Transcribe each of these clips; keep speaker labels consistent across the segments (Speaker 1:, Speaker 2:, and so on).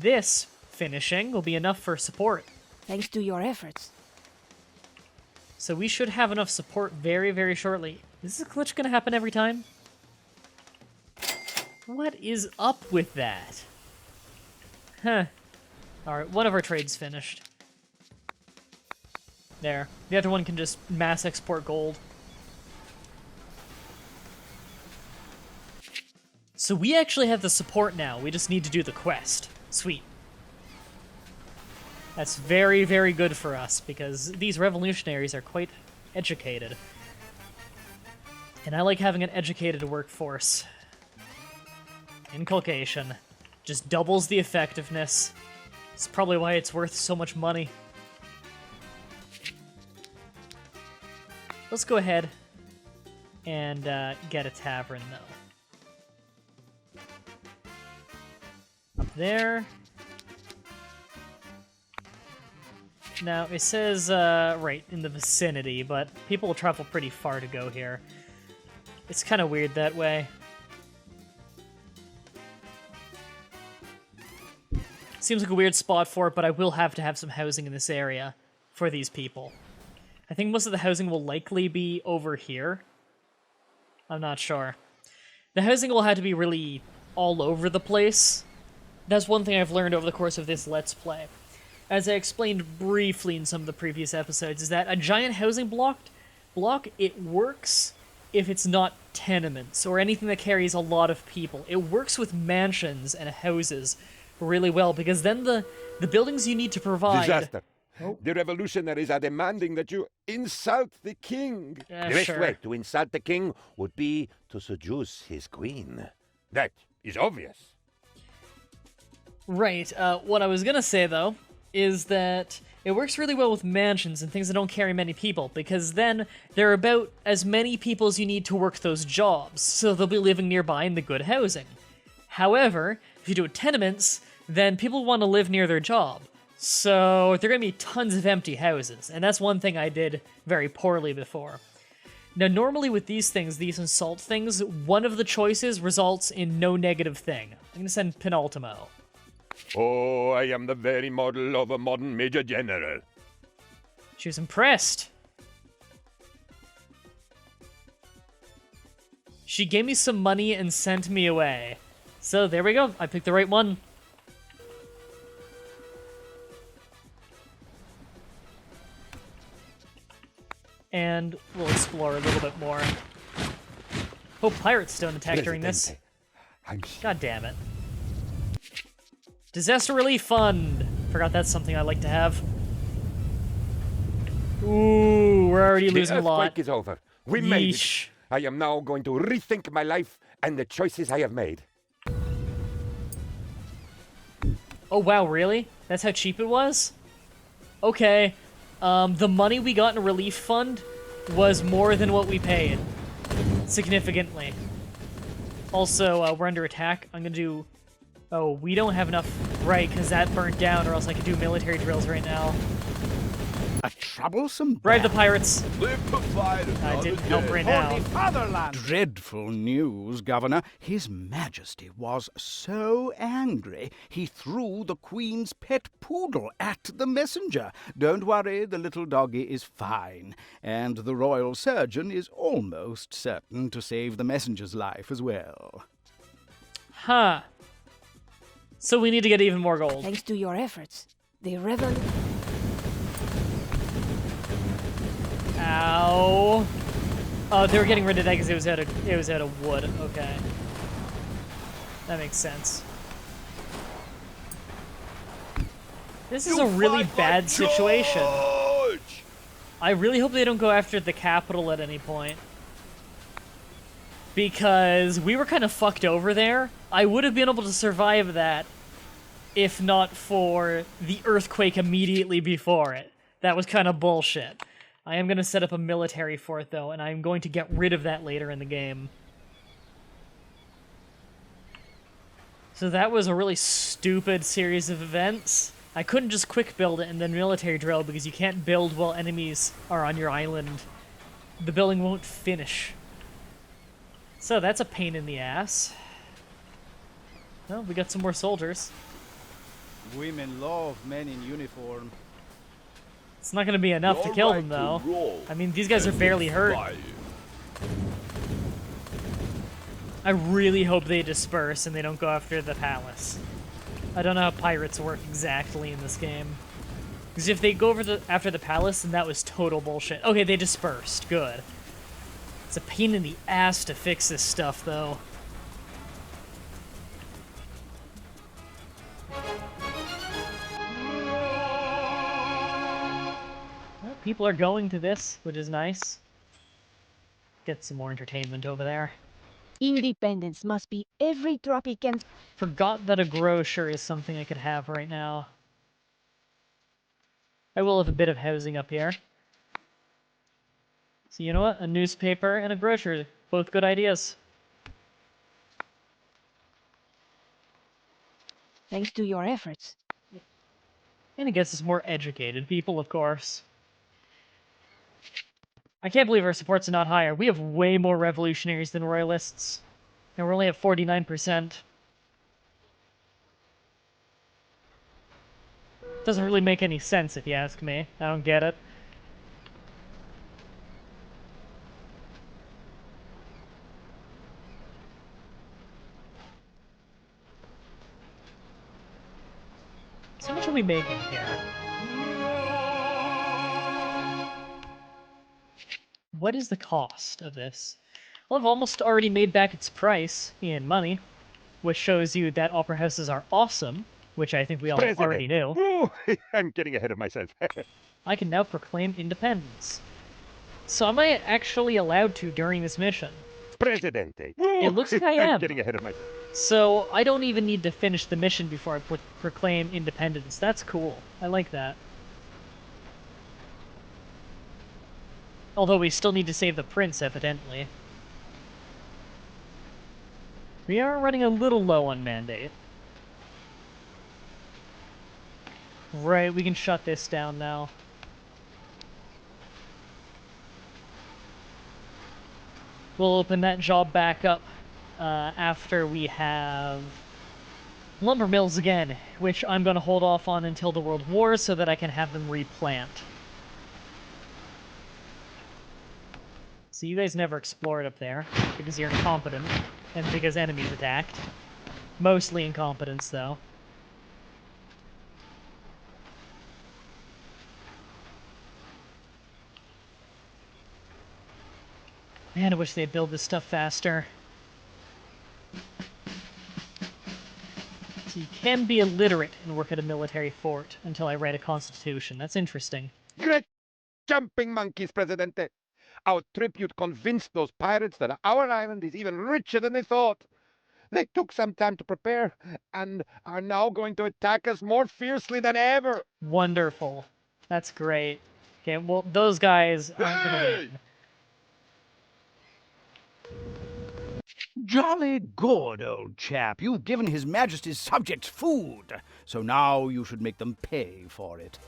Speaker 1: this finishing will be enough for support.
Speaker 2: Thanks to your efforts.
Speaker 1: So we should have enough support very, very shortly. Is this glitch going to happen every time? What is up with that? Huh. Alright, one of our trades finished. There. The other one can just mass export gold. So we actually have the support now. We just need to do the quest. Sweet. That's very, very good for us, because these revolutionaries are quite educated. And I like having an educated workforce. Inculcation. Just doubles the effectiveness. It's probably why it's worth so much money. Let's go ahead and get a tavern, though. Up there. Now, it says, right, in the vicinity, but people will travel pretty far to go here. It's kind of weird that way. Seems like a weird spot for it, but I will have to have some housing in this area for these people. I think most of the housing will likely be over here. I'm not sure. The housing will have to be really all over the place. That's one thing I've learned over the course of this Let's Play. As I explained briefly in some of the previous episodes, is that a giant housing block, it works if it's not tenements or anything that carries a lot of people. It works with mansions and houses really well, because then the buildings you need to provide...
Speaker 3: Disaster. Oh. The revolutionaries are demanding that you insult the king. The best way to insult the king would be to seduce his queen. That is obvious.
Speaker 1: Right. What I was gonna say, though, is that it works really well with mansions and things that don't carry many people, because then there are about as many people as you need to work those jobs, so they'll be living nearby in the good housing. However, if you do it tenements, then people want to live near their job. So there are going to be tons of empty houses, and that's one thing I did very poorly before. Now, normally with these things, these insult things, one of the choices results in no negative thing. I'm going to send Penultimo.
Speaker 3: Oh, I am the very model of a modern Major General.
Speaker 1: She was impressed. She gave me some money and sent me away. So there we go. I picked the right one. And we'll explore a little bit more. Oh, pirates don't attack during this. God damn it. Disaster Relief Fund! Forgot that's something I like to have. Ooh, we're already losing a lot.
Speaker 3: The earthquake is over. We made it. I am now going to rethink my life and the choices I have made.
Speaker 1: Oh wow, really? That's how cheap it was? Okay. The money we got in a relief fund was more than what we paid. Significantly. Also, we're under attack. I'm gonna do... Oh, we don't have enough... Right, because that burnt down, or else I could do military drills right now.
Speaker 4: A troublesome
Speaker 1: Bribe the pirates.
Speaker 4: I
Speaker 1: didn't help right now.
Speaker 4: Fatherland. Dreadful news, Governor. His Majesty was so angry, he threw the Queen's pet poodle at the messenger. Don't worry, the little doggy is fine, and the royal surgeon is almost certain to save the messenger's life as well.
Speaker 1: Huh. So we need to get even more gold.
Speaker 2: Thanks to your efforts, the
Speaker 1: Ow. Oh, they were getting rid of that because it was out of wood. Okay. That makes sense. This is a really bad situation. I really hope they don't go after the capital at any point. Because we were kind of fucked over there. I would have been able to survive that if not for the earthquake immediately before it. That was kind of bullshit. I am going to set up a military fort, though, and I'm going to get rid of that later in the game. So that was a really stupid series of events. I couldn't just quick build it and then military drill, because you can't build while enemies are on your island. The building won't finish. So that's a pain in the ass. Well, we got some more soldiers.
Speaker 4: Women love men in uniform.
Speaker 1: It's not gonna be enough to kill them, though. I mean, these guys are barely hurt. I really hope they disperse and they don't go after the palace. I don't know how pirates work exactly in this game. Because if they go after the palace, then that was total bullshit. Okay, they dispersed. Good. It's a pain in the ass to fix this stuff, though. Well, people are going to this, which is nice. Get some more entertainment over there.
Speaker 2: Independence must be every Tropican's.
Speaker 1: Forgot that a grocer is something I could have right now. I will have a bit of housing up here. So you know what? A newspaper and a grocer. Both good ideas.
Speaker 2: Thanks to your efforts.
Speaker 1: And it gets us more educated people, of course. I can't believe our support's not higher. We have way more revolutionaries than royalists. And we're only at 49%. Doesn't really make any sense, if you ask me. I don't get it. So how much are we making here? What is the cost of this? Well, I've almost already made back its price in money, which shows you that opera houses are awesome, which I think we all already knew.
Speaker 3: Ooh, I'm getting ahead of myself.
Speaker 1: I can now proclaim independence. So am I actually allowed to during this mission?
Speaker 3: Presidente.
Speaker 1: It looks like I am.
Speaker 3: I'm getting ahead of myself.
Speaker 1: So I don't even need to finish the mission before I proclaim independence. That's cool. I like that. Although we still need to save the prince, evidently. We are running a little low on mandate. Right, we can shut this down now. We'll open that job back up after we have lumber mills again, which I'm going to hold off on until the World War so that I can have them replant. So you guys never explored up there, because you're incompetent, and because enemies attacked. Mostly incompetence, though. Man, I wish they'd build this stuff faster. So you can be illiterate and work at a military fort until I write a constitution. That's interesting.
Speaker 3: Great jumping monkeys, Presidente. Our tribute convinced those pirates that our island is even richer than they thought. They took some time to prepare and are now going to attack us more fiercely than ever.
Speaker 1: Wonderful. That's great. Okay, well, those guys aren't gonna win.
Speaker 4: Jolly good, old chap. You've given His Majesty's subjects food, so now you should make them pay for it.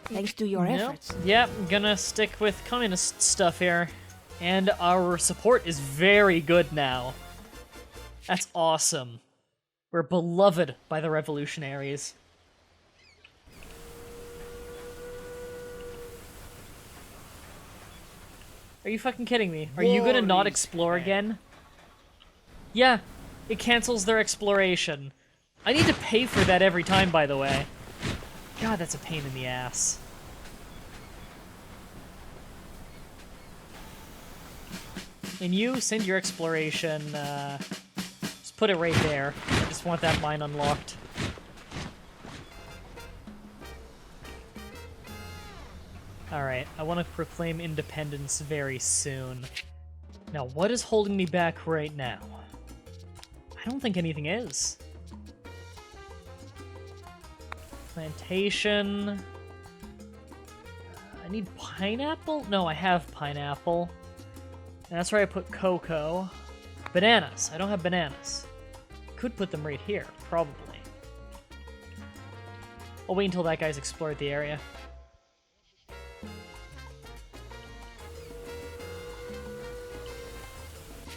Speaker 2: Thanks to your
Speaker 1: Yep.
Speaker 2: efforts.
Speaker 1: Yep, gonna stick with communist stuff here. And our support is very good now. That's awesome. We're beloved by the revolutionaries. Are you fucking kidding me? Are you gonna not explore again? Yeah, it cancels their exploration. I need to pay for that every time, by the way. God, that's a pain in the ass. And you, send your exploration, just put it right there. I just want that mine unlocked. Alright, I want to proclaim independence very soon. Now, what is holding me back right now? I don't think anything is. Plantation. I need pineapple? No, I have pineapple. And that's where I put cocoa. Bananas. I don't have bananas. Could put them right here, probably. I'll wait until that guy's explored the area.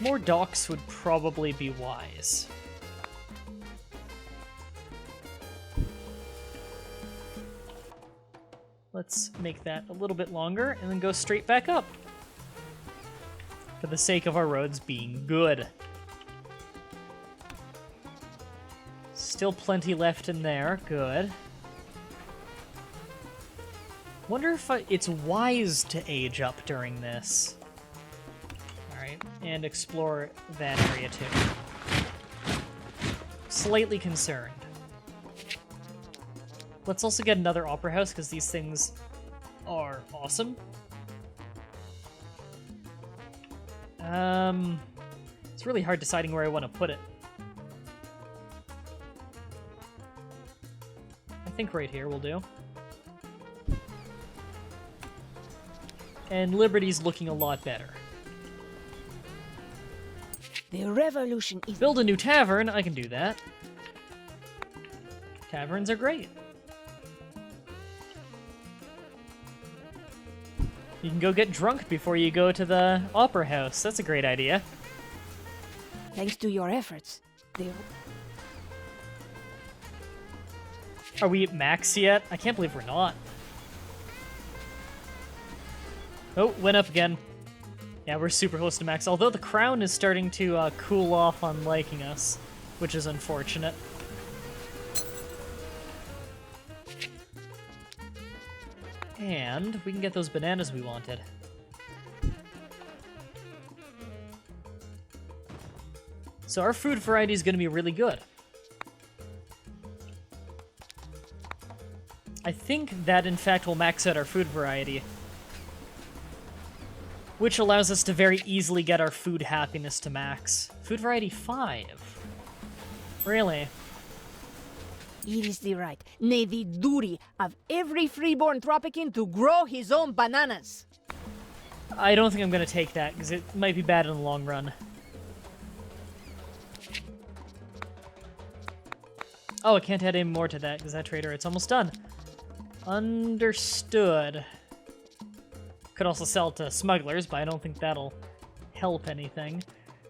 Speaker 1: More docks would probably be wise. Let's make that a little bit longer and then go straight back up. For the sake of our roads being good. Still plenty left in there. Good. Wonder if it's wise to age up during this. Alright, and explore that area too. Slightly concerned. Let's also get another opera house, because these things are awesome. It's really hard deciding where I want to put it. I think right here will do. And Liberty's looking a lot better.
Speaker 2: The revolution is...
Speaker 1: Build a new tavern, I can do that. Taverns are great. You can go get drunk before you go to the opera house. That's a great idea.
Speaker 2: Thanks to your efforts, the...
Speaker 1: Are we at max yet? I can't believe we're not. Oh, went up again. Yeah, we're super close to max, although the crown is starting to cool off on liking us, which is unfortunate. And we can get those bananas we wanted. So our food variety is going to be really good. I think that, in fact, will max out our food variety. Which allows us to very easily get our food happiness to max. Food variety 5. Really?
Speaker 2: It is the right, nay the duty of every freeborn Tropican to grow his own bananas.
Speaker 1: I don't think I'm going to take that, because it might be bad in the long run. Oh, I can't add any more to that, because that trader, it's almost done. Understood. Could also sell to smugglers, but I don't think that'll help anything.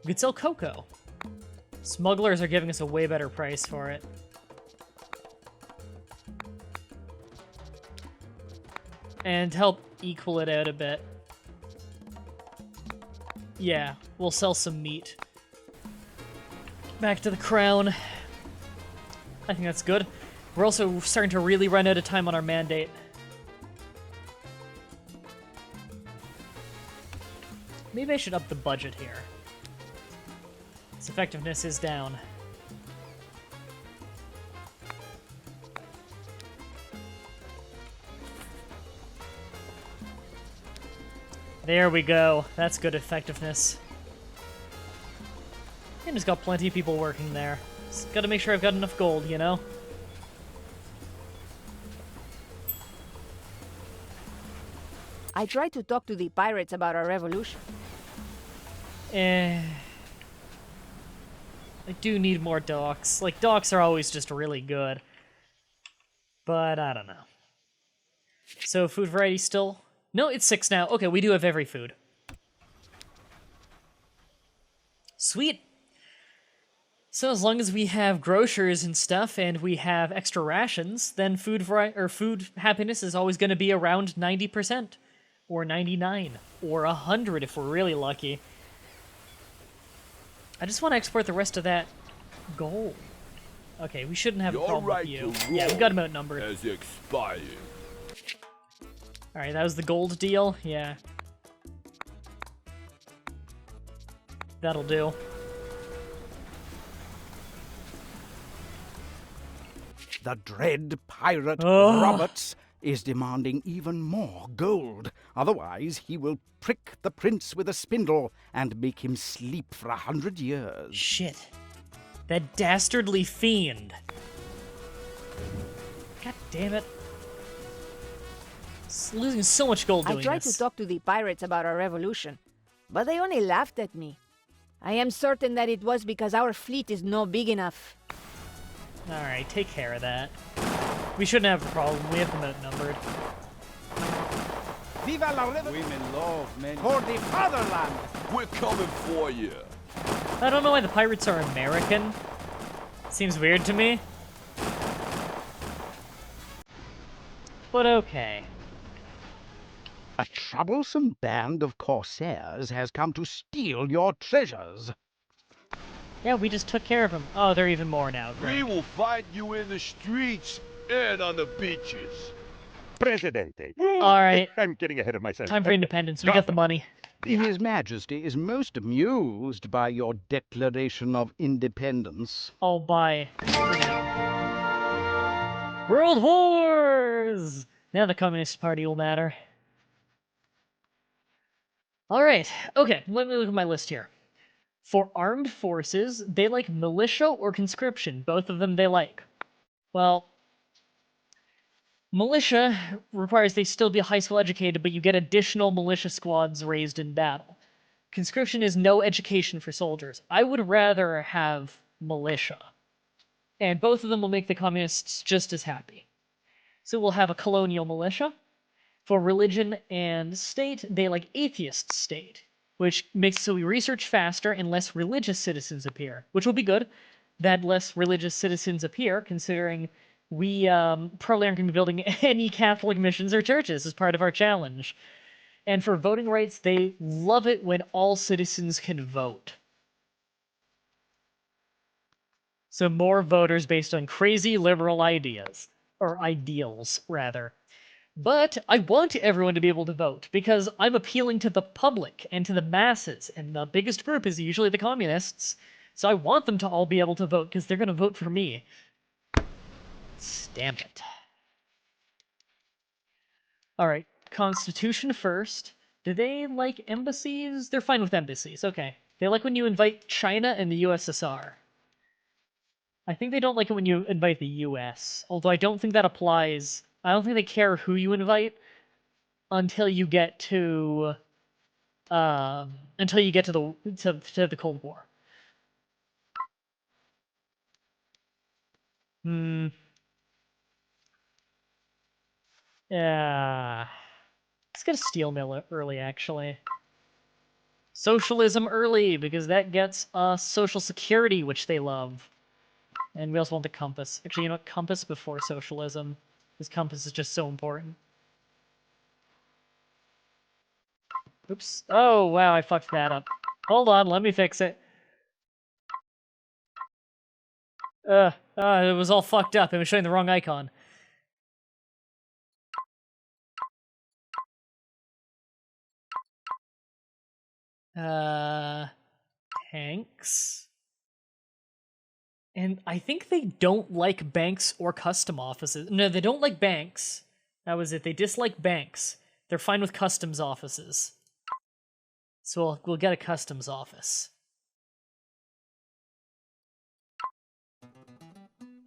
Speaker 1: We could sell cocoa. Smugglers are giving us a way better price for it. And help equal it out a bit. Yeah, we'll sell some meat. Back to the crown. I think that's good. We're also starting to really run out of time on our mandate. Maybe I should up the budget here. Its effectiveness is down. There we go. That's good effectiveness. And just got plenty of people working there. Just gotta make sure I've got enough gold, you know?
Speaker 2: I tried to talk to the pirates about our revolution.
Speaker 1: I do need more docks. Like, docks are always just really good. But I don't know. So, food variety still? No, it's 6 now. Okay, we do have every food. Sweet. So as long as we have grocers and stuff, and we have extra rations, then food happiness is always going to be around 90%, or 99, or 100 if we're really lucky. I just want to export the rest of that gold. Okay, we shouldn't have a problem with you. Yeah, we got him outnumbered.
Speaker 5: Has expired.
Speaker 1: Alright, that was the gold deal? Yeah. That'll do.
Speaker 4: The dread pirate Roberts is demanding even more gold. Otherwise, he will prick the prince with a spindle and make him sleep for 100 years.
Speaker 1: Shit. That dastardly fiend. God damn it. It's losing so much gold doing
Speaker 2: I tried
Speaker 1: this.
Speaker 2: to talk to the pirates about our revolution, but they only laughed at me. I am certain that it was because our fleet is not big enough.
Speaker 1: Alright, take care of that. We shouldn't have a problem. We have them outnumbered.
Speaker 4: Viva la women love men for the fatherland.
Speaker 5: We're coming for you.
Speaker 1: I don't know why the pirates are American. Seems weird to me. But okay.
Speaker 4: A troublesome band of corsairs has come to steal your treasures.
Speaker 1: Yeah, we just took care of them. Oh, there are even more now.
Speaker 5: We
Speaker 1: Great.
Speaker 5: will find you in the streets and on the beaches.
Speaker 3: Presidente.
Speaker 1: All right,
Speaker 3: I'm getting ahead of myself.
Speaker 1: time for independence. We got the money.
Speaker 4: His Majesty is most amused by your declaration of independence.
Speaker 1: I'll buy. World Wars! Now the Communist Party will matter. Alright, okay, let me look at my list here. For armed forces, they like militia or conscription. Both of them they like. Well, militia requires they still be high school educated, but you get additional militia squads raised in battle. Conscription is no education for soldiers. I would rather have militia. And both of them will make the communists just as happy. So we'll have a colonial militia. For religion and state, they like atheist state, which makes so we research faster and less religious citizens appear, which will be good that less religious citizens appear, considering we probably aren't going to be building any Catholic missions or churches as part of our challenge. And for voting rights, they love it when all citizens can vote. So more voters based on crazy liberal ideas. Or ideals, rather. But I want everyone to be able to vote, because I'm appealing to the public and to the masses, and the biggest group is usually the communists, so I want them to all be able to vote, because they're going to vote for me. Stamp it. Alright, Constitution first. Do they like embassies? They're fine with embassies, okay. They like when you invite China and the USSR. I think they don't like it when you invite the US, although I don't think that applies. I don't think they care who you invite until you get to the Cold War. Yeah. Let's get a steel mill early, actually. Socialism early, because that gets us social security, which they love. And we also want the compass. Actually, you know what? Compass before socialism. This compass is just so important. Oops. Oh, wow, I fucked that up. Hold on, let me fix it. It was all fucked up. It was showing the wrong icon. Tanks. And I think they don't like banks or custom offices. No, they don't like banks. That was it. They dislike banks. They're fine with customs offices. So we'll get a customs office.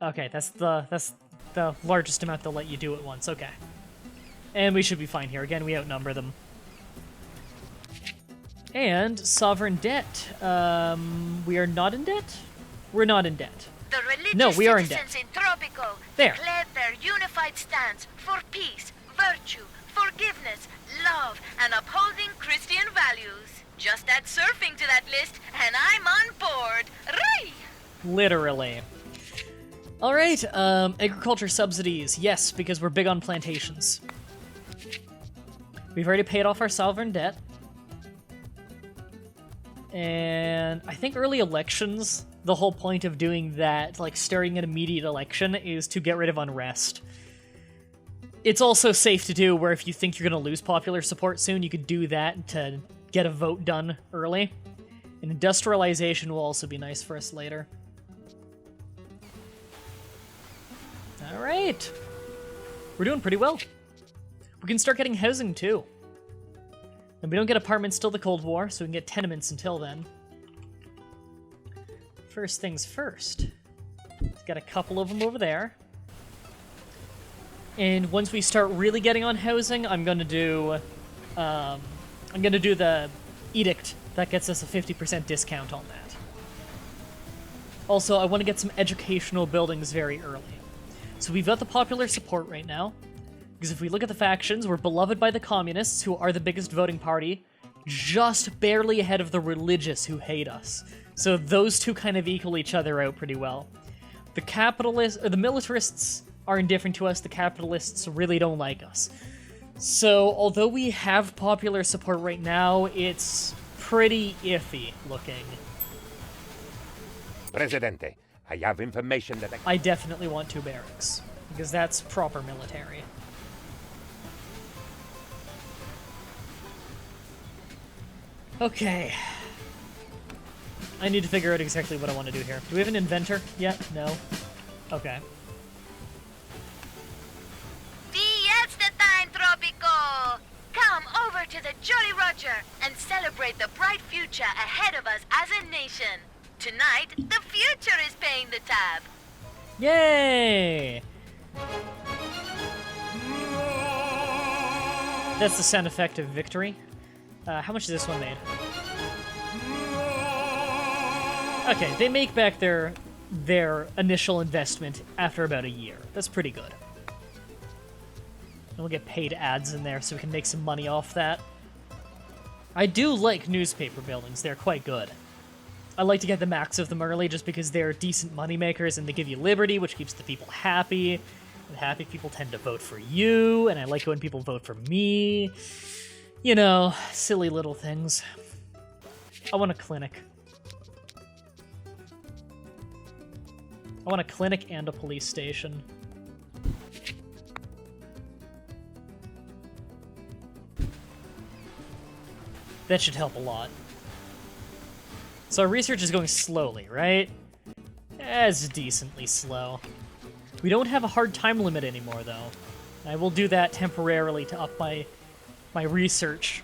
Speaker 1: Okay, that's the largest amount they'll let you do at once. Okay. And we should be fine here. Again, we outnumber them. And sovereign debt. We are not in debt? We're not in debt.
Speaker 6: The religious
Speaker 1: No, we are in
Speaker 6: citizens
Speaker 1: debt.
Speaker 6: in Tropico
Speaker 1: There.
Speaker 6: declared their unified stance for peace, virtue, forgiveness, love, and upholding Christian values. Just add surfing to that list, and I'm on board. Ray!
Speaker 1: Literally. Alright, agriculture subsidies. Yes, because we're big on plantations. We've already paid off our sovereign debt. And I think early elections, the whole point of doing that, like starting an immediate election, is to get rid of unrest. It's also safe to do where if you think you're going to lose popular support soon, you could do that to get a vote done early. And industrialization will also be nice for us later. Alright. We're doing pretty well. We can start getting housing too. And we don't get apartments till the Cold War, so we can get tenements until then. First things first. Got a couple of them over there. And once we start really getting on housing, I'm gonna do the edict that gets us a 50% discount on that. Also, I want to get some educational buildings very early. So we've got the popular support right now, because if we look at the factions, we're beloved by the communists, who are the biggest voting party, just barely ahead of the religious, who hate us. So those two kind of equal each other out pretty well. The capitalists, or the militarists, are indifferent to us. The capitalists really don't like us. So, although we have popular support right now, it's pretty iffy looking.
Speaker 3: Presidente, I have information that
Speaker 1: I definitely want 2 barracks, because that's proper military. Okay. I need to figure out exactly what I want to do here. Do we have an inventor yet? No. Okay.
Speaker 6: Fiesta time, Tropico! Come over to the Jolly Roger and celebrate the bright future ahead of us as a nation. Tonight, the future is paying the tab.
Speaker 1: Yay! That's the sound effect of victory. How much is this one made? Okay, they make back their initial investment after about a year. That's pretty good. And we'll get paid ads in there so we can make some money off that. I do like newspaper buildings. They're quite good. I like to get the max of them early just because they're decent money makers and they give you liberty, which keeps the people happy. And happy people tend to vote for you, and I like it when people vote for me. You know, silly little things. I want a clinic. I want a clinic and a police station. That should help a lot. So our research is going slowly, right? It's decently slow. We don't have a hard time limit anymore, though. I will do that temporarily to up my research.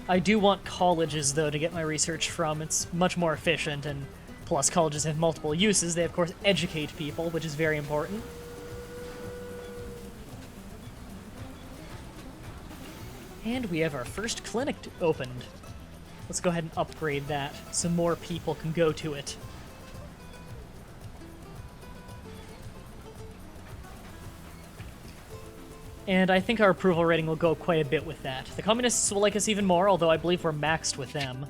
Speaker 1: I do want colleges, though, to get my research from. It's much more efficient, and plus colleges have multiple uses. They, of course, educate people, which is very important. And we have our first clinic opened. Let's go ahead and upgrade that so more people can go to it. And I think our approval rating will go quite a bit with that. The communists will like us even more, although I believe we're maxed with them.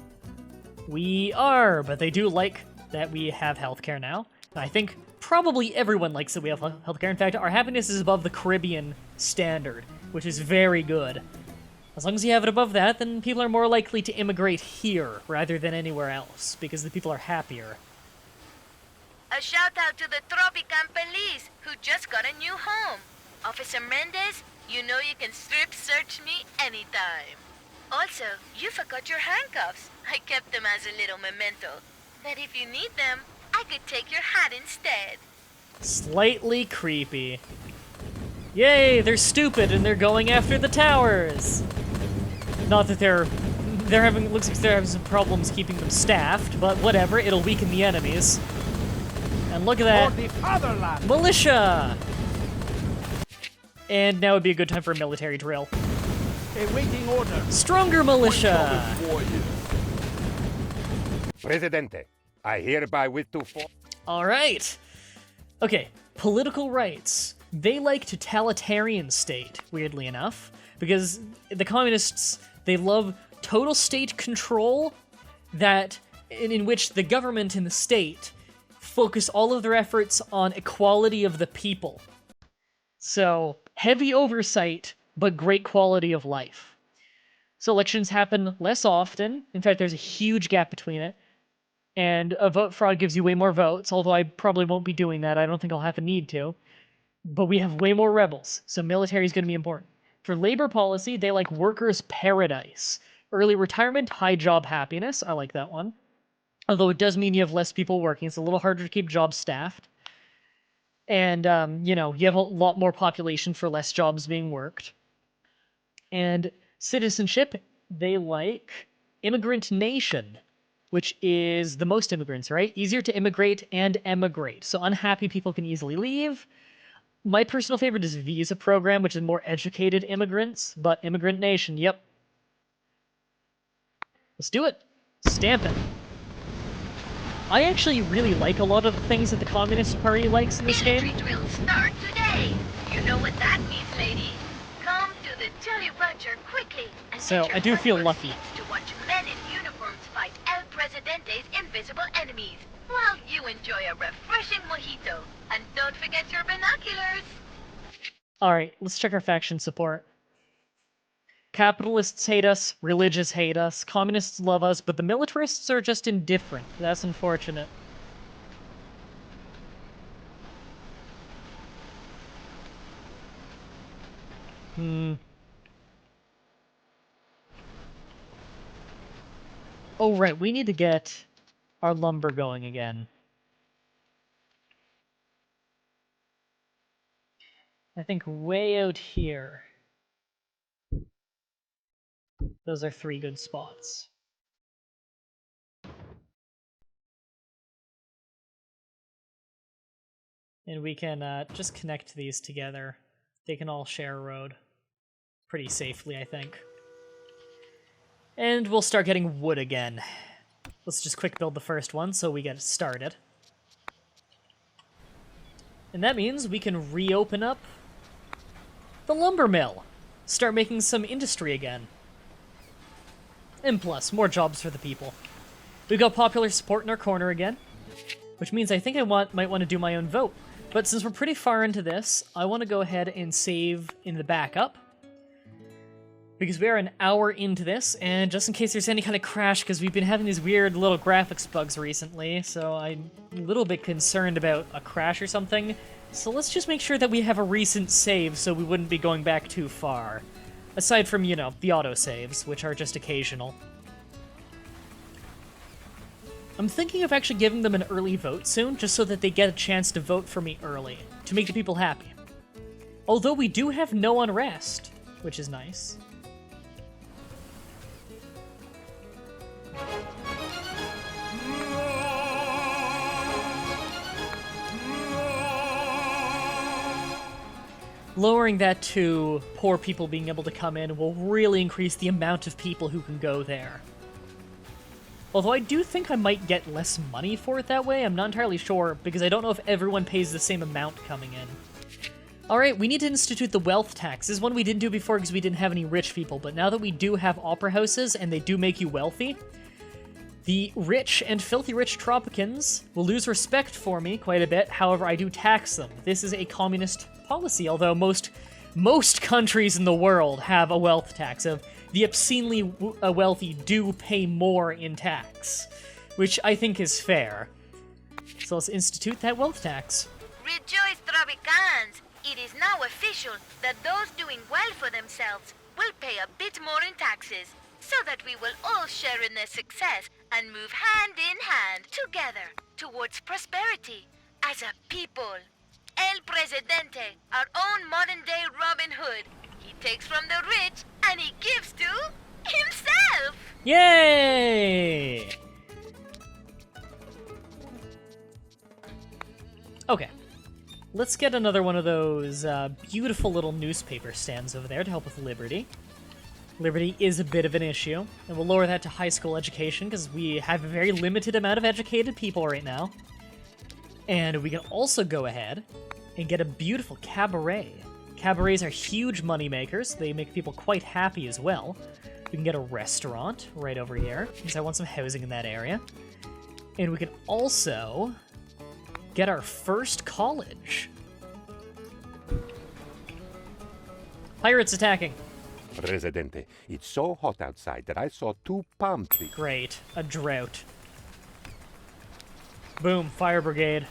Speaker 1: We are, but they do like that we have healthcare now. And I think probably everyone likes that we have healthcare. In fact, our happiness is above the Caribbean standard, which is very good. As long as you have it above that, then people are more likely to immigrate here rather than anywhere else, because the people are happier.
Speaker 6: A shout out to the Tropican police, who just got a new home. Officer Mendez, you know you can strip search me anytime. Also, you forgot your handcuffs. I kept them as a little memento. But if you need them, I could take your hat instead.
Speaker 1: Slightly creepy. Yay, they're stupid and they're going after the towers. Not that they're having, looks like they're having some problems keeping them staffed, but whatever, it'll weaken the enemies. And look at that.
Speaker 4: For the fatherland.
Speaker 1: Militia! And now would be a good time for a military drill.
Speaker 4: Awaiting order.
Speaker 1: Stronger militia!
Speaker 3: Presidente, I hereby wish to
Speaker 1: Alright. Okay, political rights. They like totalitarian state, weirdly enough, because the communists, they love total state control that in which the government and the state focus all of their efforts on equality of the people. So, heavy oversight, but great quality of life. So elections happen less often. In fact, there's a huge gap between it. And a vote fraud gives you way more votes, although I probably won't be doing that. I don't think I'll have a need to. But we have way more rebels, so military is going to be important. For labor policy, they like workers' paradise. Early retirement, high job happiness. I like that one. Although it does mean you have less people working. It's a little harder to keep jobs staffed. And, you know, you have a lot more population for less jobs being worked. And citizenship, they like immigrant nation, which is the most immigrants, right? Easier to immigrate and emigrate. So unhappy people can easily leave. My personal favorite is visa program, which is more educated immigrants, but immigrant nation, yep. Let's do it. Stamp it. I actually really like a lot of the things that the Communist Party likes in this game.
Speaker 6: Military drills start today. You know what that means, lady. Come to the Jolly Roger quickly. And
Speaker 1: So,
Speaker 6: get your
Speaker 1: I do feel
Speaker 6: front row
Speaker 1: lucky.
Speaker 6: seats to watch men in uniforms fight El Presidente's invisible enemies, while you enjoy a refreshing mojito. And don't forget your binoculars.
Speaker 1: Alright, let's check our faction support. Capitalists hate us, religious hate us, communists love us, but the militarists are just indifferent. That's unfortunate. Oh, right, we need to get our lumber going again. I think way out here. Those are 3 good spots. And we can just connect these together. They can all share a road. Pretty safely, I think. And we'll start getting wood again. Let's just quick build the first one so we get started. And that means we can reopen up the lumber mill. Start making some industry again. And plus, more jobs for the people. We've got popular support in our corner again, which means I think I might want to do my own vote. But since we're pretty far into this, I want to go ahead and save in the backup. Because we are an hour into this, and just in case there's any kind of crash, because we've been having these weird little graphics bugs recently, so I'm a little bit concerned about a crash or something. So let's just make sure that we have a recent save so we wouldn't be going back too far. Aside from, you know, the autosaves, which are just occasional. I'm thinking of actually giving them an early vote soon, just so that they get a chance to vote for me early, to make the people happy. Although we do have no unrest, which is nice. Lowering that to poor people being able to come in will really increase the amount of people who can go there. Although I do think I might get less money for it that way, I'm not entirely sure, because I don't know if everyone pays the same amount coming in. Alright, we need to institute the wealth tax. This is one we didn't do before because we didn't have any rich people, but now that we do have opera houses and they do make you wealthy, the rich and filthy rich Tropicans will lose respect for me quite a bit, however I do tax them. This is a communist policy, although most countries in the world have a wealth tax of the obscenely wealthy do pay more in tax, which I think is fair. So let's institute that wealth tax.
Speaker 6: Rejoice, Tropicans! It is now official that those doing well for themselves will pay a bit more in taxes, so that we will all share in their success and move hand in hand together towards prosperity as a people. El Presidente, our own modern-day Robin Hood. He takes from the rich and he gives to himself!
Speaker 1: Yay! Okay. Let's get another one of those beautiful little newspaper stands over there to help with Liberty. Liberty is a bit of an issue, and we'll lower that to high school education because we have a very limited amount of educated people right now. And we can also go ahead and get a beautiful cabaret. Cabarets are huge money makers. They make people quite happy as well. We can get a restaurant right over here, because I want some housing in that area. And we can also get our first college. Pirates attacking.
Speaker 7: Presidente, it's so hot outside that I saw 2 palm trees.
Speaker 1: Great. A drought. Boom. Fire brigade.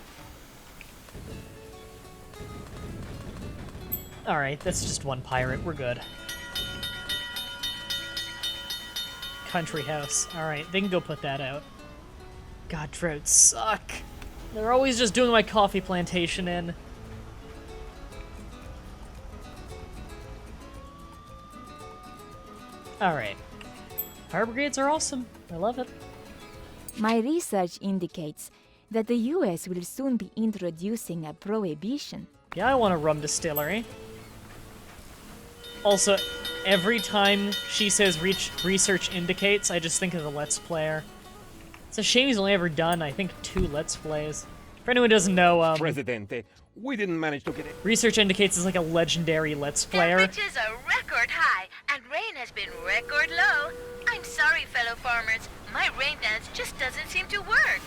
Speaker 1: Alright, that's just one pirate. We're good. Country house. Alright, they can go put that out. God, droughts suck. They're always just doing my coffee plantation in. Alright. Fire brigades are awesome. I love it.
Speaker 2: My research indicates that the US will soon be introducing a prohibition.
Speaker 1: Yeah, I want a rum distillery. Also, every time she says research indicates, I just think of the Let's Player. It's a shame he's only ever done, I think, 2 Let's Plays. For anyone who doesn't know,
Speaker 7: Presidente, we didn't manage to get it.
Speaker 1: Research Indicates is like a legendary Let's Player.
Speaker 6: Temperatures are record high, and rain has been record low. I'm sorry, fellow farmers. My rain dance just doesn't seem to work.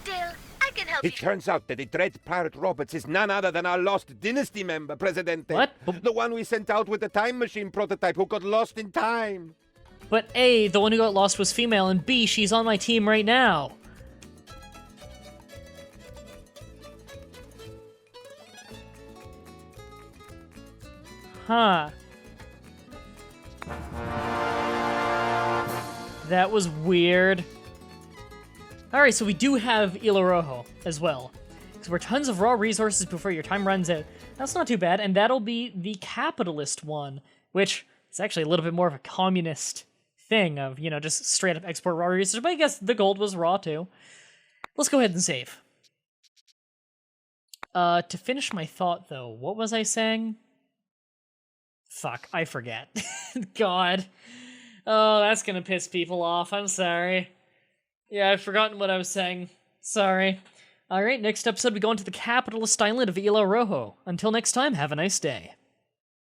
Speaker 6: Still, I can help
Speaker 3: It
Speaker 6: you.
Speaker 3: turns out that the dread pirate Roberts is none other than our lost dynasty member, Presidente.
Speaker 1: What?
Speaker 3: The one we sent out with the time machine prototype who got lost in time.
Speaker 1: But A, the one who got lost was female, and B, she's on my team right now. Huh. That was weird. Alright, so we do have Ilo Rojo as well. Because we're tons of raw resources before your time runs out. That's not too bad, and that'll be the capitalist one, which is actually a little bit more of a communist thing of, you know, just straight up export raw resources, but I guess the gold was raw too. Let's go ahead and save. To finish my thought, though, what was I saying? Fuck, I forget. God. Oh, that's gonna piss people off. I'm sorry. Yeah, I've forgotten what I was saying. Sorry. Alright, next episode we go into the capitalist island of Ilo Rojo. Until next time, have a nice day.